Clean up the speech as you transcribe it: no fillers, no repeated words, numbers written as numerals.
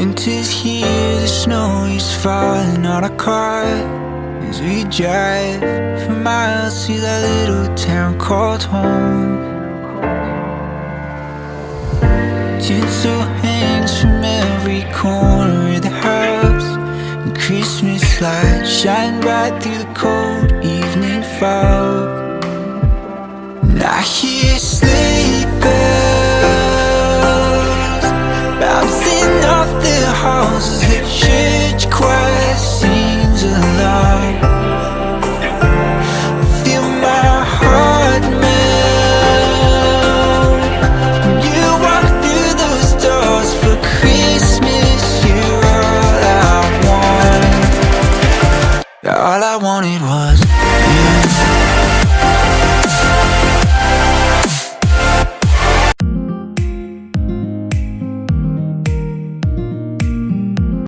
Winter's here, the snow is falling on our car as we drive for miles to that little town called home. Tinsel hangs from every corner of the house, and Christmas lights shine bright through the cold evening fog. And I hear sleigh bells bouncing off the halls as the church choir